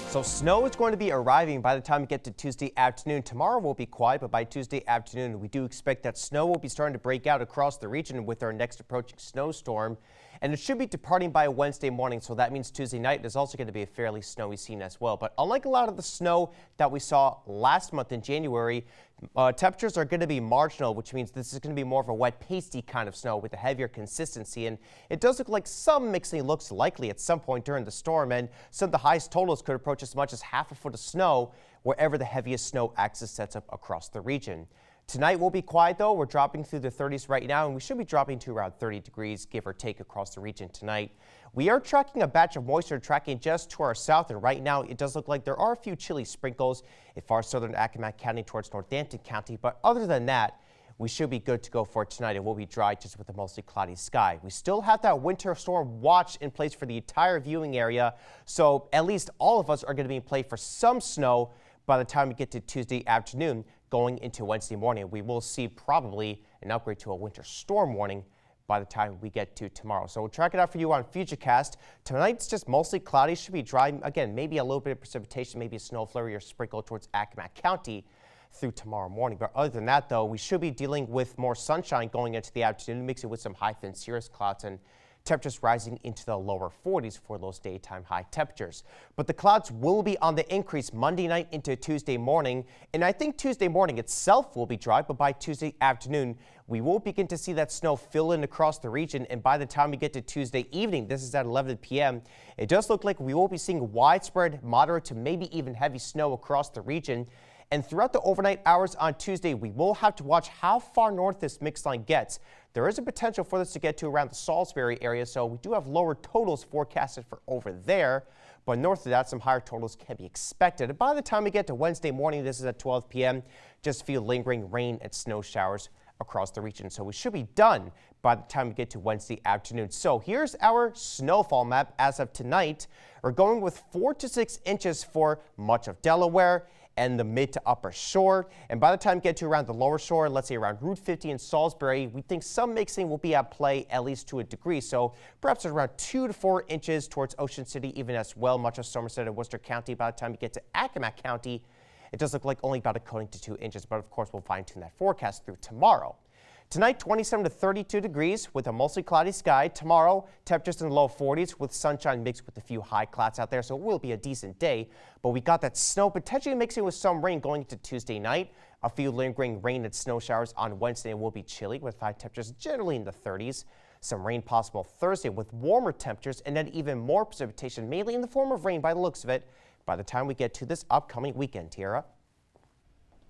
So snow is going to be arriving by the time we get to Tuesday afternoon. Tomorrow will be quiet, but by Tuesday afternoon, we do expect that snow will be starting to break out across the region with our next approaching snowstorm. And it should be departing by Wednesday morning, so that means Tuesday night is also going to be a fairly snowy scene as well. But unlike a lot of the snow that we saw last month in January, temperatures are going to be marginal, which means this is going to be more of a wet, pasty kind of snow with a heavier consistency. And it does look like some mixing looks likely at some point during the storm, and some of the highest totals could approach as much as half a foot of snow wherever the heaviest snow axis sets up across the region. Tonight will be quiet, though. We're dropping through the 30s right now, and we should be dropping to around 30 degrees, give or take, across the region tonight. We are tracking a batch of moisture tracking just to our south, and right now it does look like there are a few chilly sprinkles in far southern Accomack County towards Northampton County, but other than that, we should be good to go for tonight. It will be dry just with a mostly cloudy sky. We still have that winter storm watch in place for the entire viewing area, so at least all of us are going to be in play for some snow by the time we get to Tuesday afternoon. Going into Wednesday morning, we will see probably an upgrade to a winter storm warning by the time we get to tomorrow. So we'll track it out for you on Futurecast. Tonight's just mostly cloudy, should be dry. Again, maybe a little bit of precipitation, maybe a snow flurry or sprinkle towards Accomack County through tomorrow morning. But other than that, though, we should be dealing with more sunshine going into the afternoon, mixing with some high thin cirrus clouds and temperatures rising into the lower 40s for those daytime high temperatures. But the clouds will be on the increase Monday night into Tuesday morning. And I think Tuesday morning itself will be dry, but by Tuesday afternoon, we will begin to see that snow fill in across the region. And by the time we get to Tuesday evening, this is at 11 p.m., it does look like we will be seeing widespread moderate to maybe even heavy snow across the region. And throughout the overnight hours on Tuesday, we will have to watch how far north this mix line gets. There is a potential for this to get to around the Salisbury area, so we do have lower totals forecasted for over there. But north of that, some higher totals can be expected. And by the time we get to Wednesday morning, this is at 12 p.m., just feel lingering rain and snow showers across the region. So we should be done by the time we get to Wednesday afternoon. So here's our snowfall map as of tonight. We're going with 4 to 6 inches for much of Delaware and the mid to upper shore. And by the time we get to around the lower shore, let's say around Route 50 in Salisbury, we think some mixing will be at play at least to a degree. So perhaps around 2 to 4 inches towards Ocean City, even as well, much of Somerset and Worcester County. By the time we get to Accomack County, it does look like only about a coating to 2 inches, but of course we'll fine tune that forecast through tomorrow. Tonight, 27 to 32 degrees with a mostly cloudy sky. Tomorrow, temperatures in the low 40s with sunshine mixed with a few high clouds out there, so it will be a decent day. But we got that snow potentially mixing with some rain going into Tuesday night. A few lingering rain and snow showers on Wednesday will be chilly with high temperatures generally in the 30s. Some rain possible Thursday with warmer temperatures and then even more precipitation, mainly in the form of rain by the looks of it, by the time we get to this upcoming weekend, Tiara.